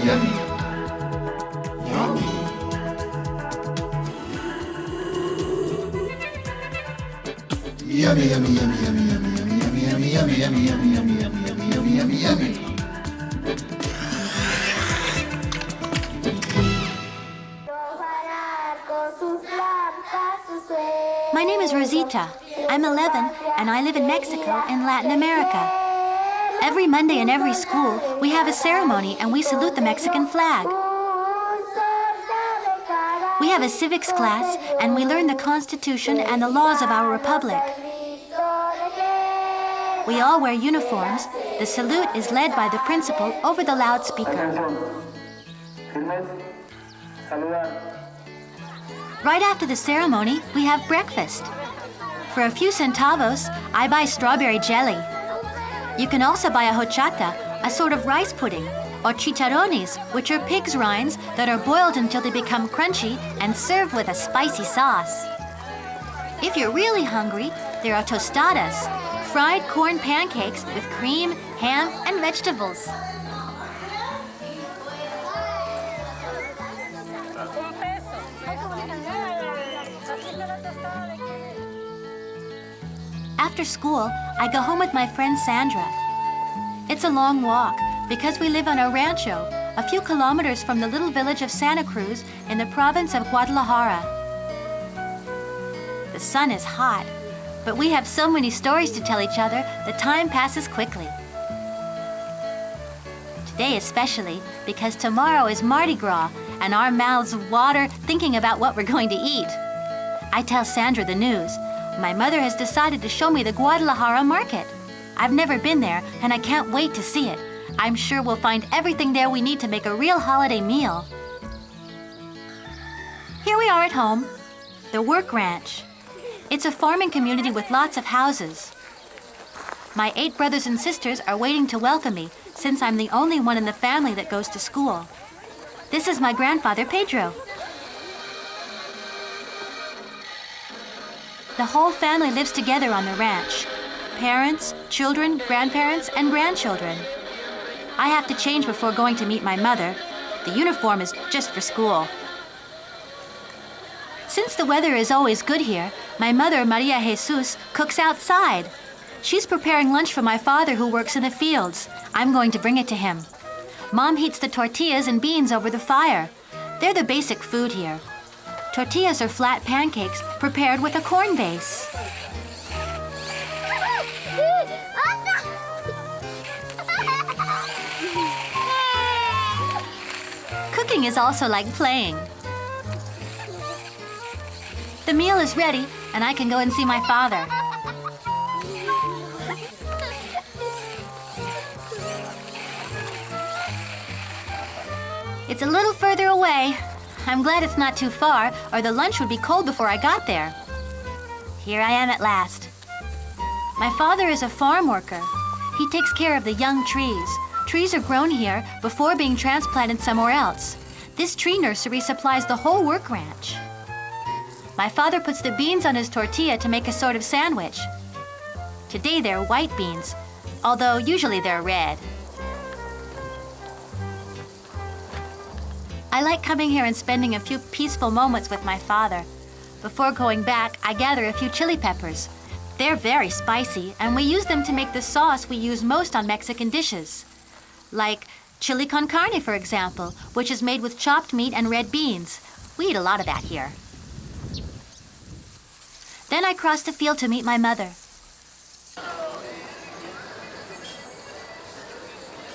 Yummy. Yummy. Yummy, yummy, yummy, yummy, yummy, yummy, yummy, yummy, yummy, yummy, yummy, yummy, yummy, yummy, yummy. My name is Rosita. I'm 11, and I live in Mexico in Latin America. Every Monday in every school, we have a ceremony and we salute the Mexican flag. We have a civics class, and we learn the Constitution and the laws of our republic. We all wear uniforms. The salute is led by the principal over the loudspeaker. Right after the ceremony, we have breakfast. For a few centavos, I buy strawberry jelly. You can also buy a horchata, a sort of rice pudding, or chicharrones, which are pig's rinds that are boiled until they become crunchy and served with a spicy sauce. If you're really hungry, there are tostadas, fried corn pancakes with cream, ham, and vegetables. After school, I go home with my friend Sandra. It's a long walk because we live on a rancho, a few kilometers from the little village of Santa Cruz in the province of Guadalajara. The sun is hot, but we have so many stories to tell each other, the time passes quickly. Today especially, because tomorrow is Mardi Gras, and our mouths water thinking about what we're going to eat. I tell Sandra the news. My mother has decided to show me the Guadalajara market. I've never been there, and I can't wait to see it. I'm sure we'll find everything there we need to make a real holiday meal. Here we are at home, the work ranch. It's a farming community with lots of houses. My 8 brothers and sisters are waiting to welcome me, since I'm the only one in the family that goes to school. This is my grandfather, Pedro. The whole family lives together on the ranch. Parents, children, grandparents, and grandchildren. I have to change before going to meet my mother. The uniform is just for school. Since the weather is always good here, my mother, Maria Jesus, cooks outside. She's preparing lunch for my father who works in the fields. I'm going to bring it to him. Mom heats the tortillas and beans over the fire. They're the basic food here. Tortillas are flat pancakes prepared with a corn base. Cooking is also like playing. The meal is ready, and I can go and see my father. It's a little further away. I'm glad it's not too far, or the lunch would be cold before I got there. Here I am at last. My father is a farm worker. He takes care of the young trees. Trees are grown here before being transplanted somewhere else. This tree nursery supplies the whole work ranch. My father puts the beans on his tortilla to make a sort of sandwich. Today they're white beans, although usually they're red. I like coming here and spending a few peaceful moments with my father. Before going back, I gather a few chili peppers. They're very spicy, and we use them to make the sauce we use most on Mexican dishes. Like chili con carne, for example, which is made with chopped meat and red beans. We eat a lot of that here. Then I cross the field to meet my mother.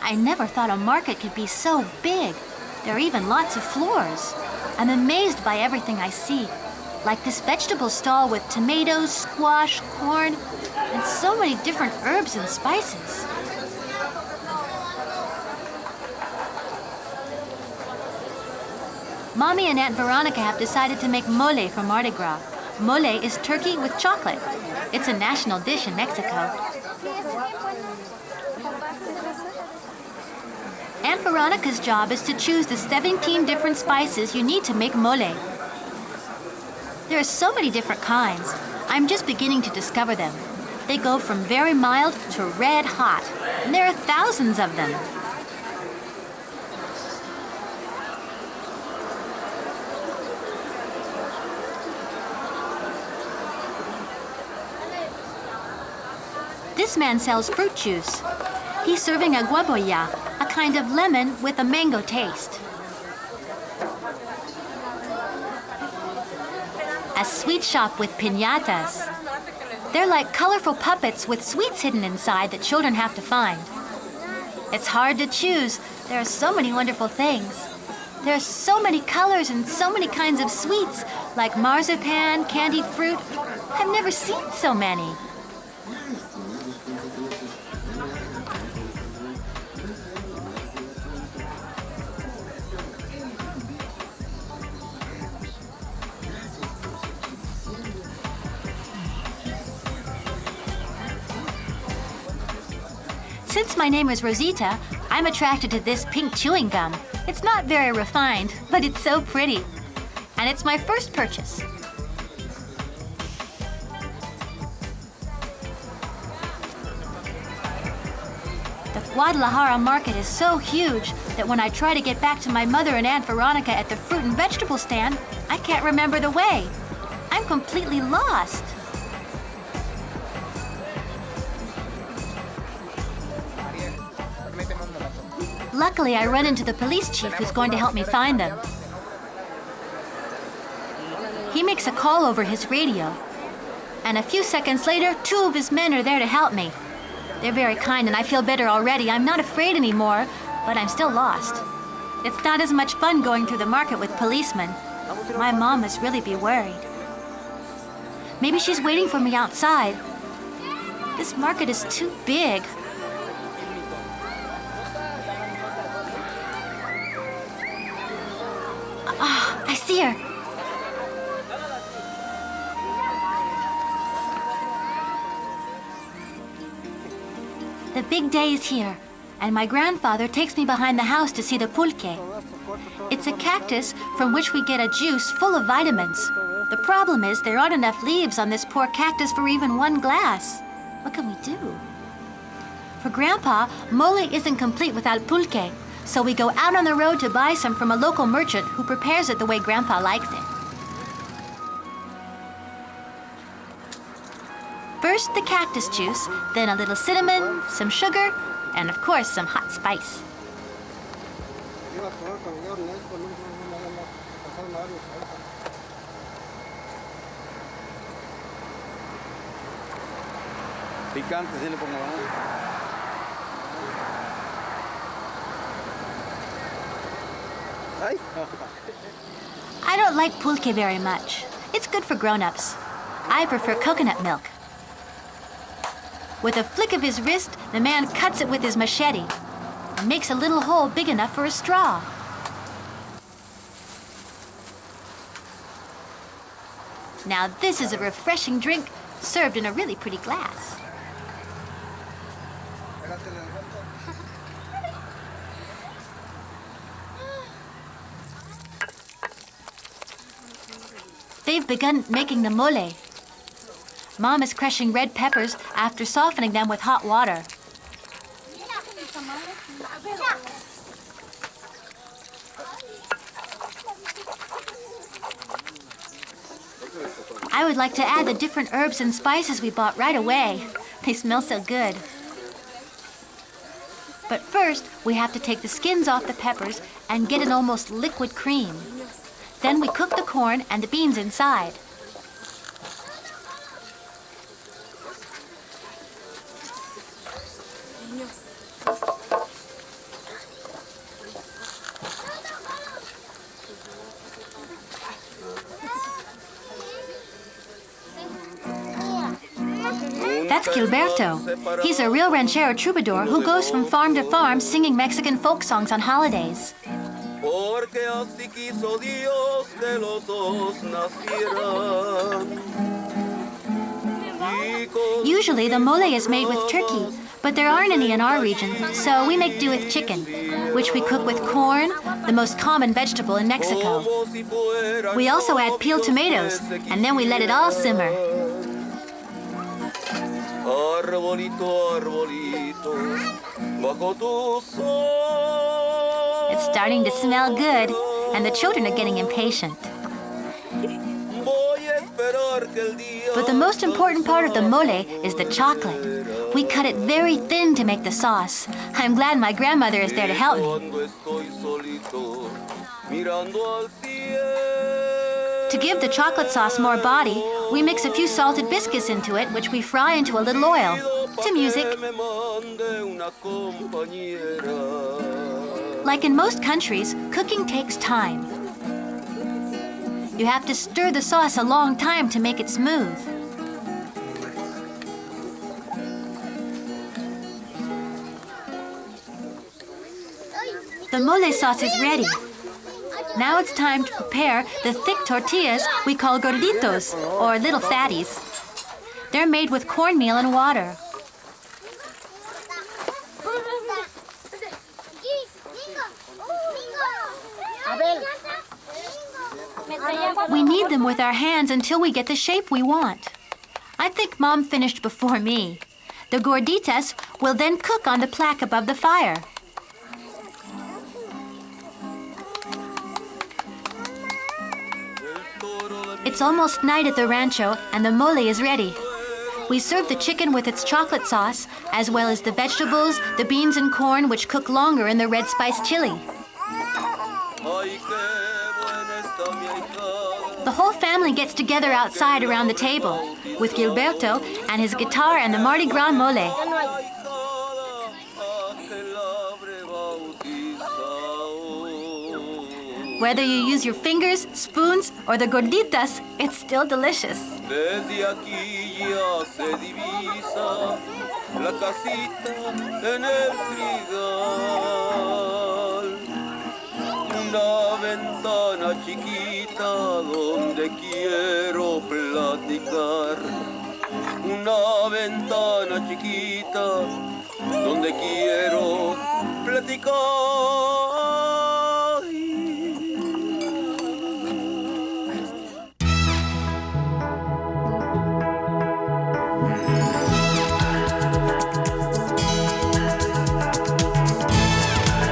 I never thought a market could be so big. There are even lots of floors. I'm amazed by everything I see, like this vegetable stall with tomatoes, squash, corn, and so many different herbs and spices. Mommy and Aunt Veronica have decided to make mole for Mardi Gras. Mole is turkey with chocolate. It's a national dish in Mexico. Aunt Veronica's job is to choose the 17 different spices you need to make mole. There are so many different kinds. I'm just beginning to discover them. They go from very mild to red hot, and there are thousands of them. This man sells fruit juice. He's serving a guaboya, a kind of lemon with a mango taste. A sweet shop with piñatas. They're like colorful puppets with sweets hidden inside that children have to find. It's hard to choose. There are so many wonderful things. There are so many colors and so many kinds of sweets, like marzipan, candied fruit. I've never seen so many. Since my name is Rosita, I'm attracted to this pink chewing gum. It's not very refined, but it's so pretty. And it's my first purchase. The Guadalajara market is so huge that when I try to get back to my mother and Aunt Veronica at the fruit and vegetable stand, I can't remember the way. I'm completely lost. Luckily, I run into the police chief who's going to help me find them. He makes a call over his radio. And a few seconds later, 2 of his men are there to help me. They're very kind and I feel better already. I'm not afraid anymore, but I'm still lost. It's not as much fun going through the market with policemen. My mom must really be worried. Maybe she's waiting for me outside. This market is too big. Ah, I see her. The big day is here, and my grandfather takes me behind the house to see the pulque. It's a cactus from which we get a juice full of vitamins. The problem is there aren't enough leaves on this poor cactus for even 1 glass. What can we do? For Grandpa, mole isn't complete without pulque, so we go out on the road to buy some from a local merchant who prepares it the way Grandpa likes it. First, the cactus juice, then a little cinnamon, some sugar, and of course, some hot spice. Picante, sí le pongo. I don't like pulque very much. It's good for grown-ups. I prefer coconut milk. With a flick of his wrist, the man cuts it with his machete and makes a little hole big enough for a straw. Now this is a refreshing drink served in a really pretty glass. They've begun making the mole. Mom is crushing red peppers after softening them with hot water. I would like to add the different herbs and spices we bought right away. They smell so good. But first, we have to take the skins off the peppers and get an almost liquid cream. Then we cook the corn and the beans inside. That's Gilberto. He's a real ranchero troubadour who goes from farm to farm singing Mexican folk songs on holidays. Usually the mole is made with turkey, but there aren't any in our region, so we make do with chicken, which we cook with corn, the most common vegetable in Mexico. We also add peeled tomatoes, and then we let it all simmer. It's starting to smell good, and the children are getting impatient. But the most important part of the mole is the chocolate. We cut it very thin to make the sauce. I'm glad my grandmother is there to help me. To give the chocolate sauce more body, we mix a few salted biscuits into it, which we fry into a little oil. To music. Like in most countries, cooking takes time. You have to stir the sauce a long time to make it smooth. The mole sauce is ready. Now it's time to prepare the thick tortillas we call gorditos, or little fatties. They're made with cornmeal and water. We knead them with our hands until we get the shape we want. I think Mom finished before me. The gorditas will then cook on the plaque above the fire. It's almost night at the rancho and the mole is ready. We serve the chicken with its chocolate sauce, as well as the vegetables, the beans and corn, which cook longer in the red spice chili. The whole family gets together outside around the table, with Gilberto and his guitar and the Mardi Gras mole. Whether you use your fingers, spoons, or the gorditas, it's still delicious. Desde aquí ya se divisa la casita en el trigal. Una ventana chiquita donde quiero platicar. Una ventana chiquita donde quiero platicar.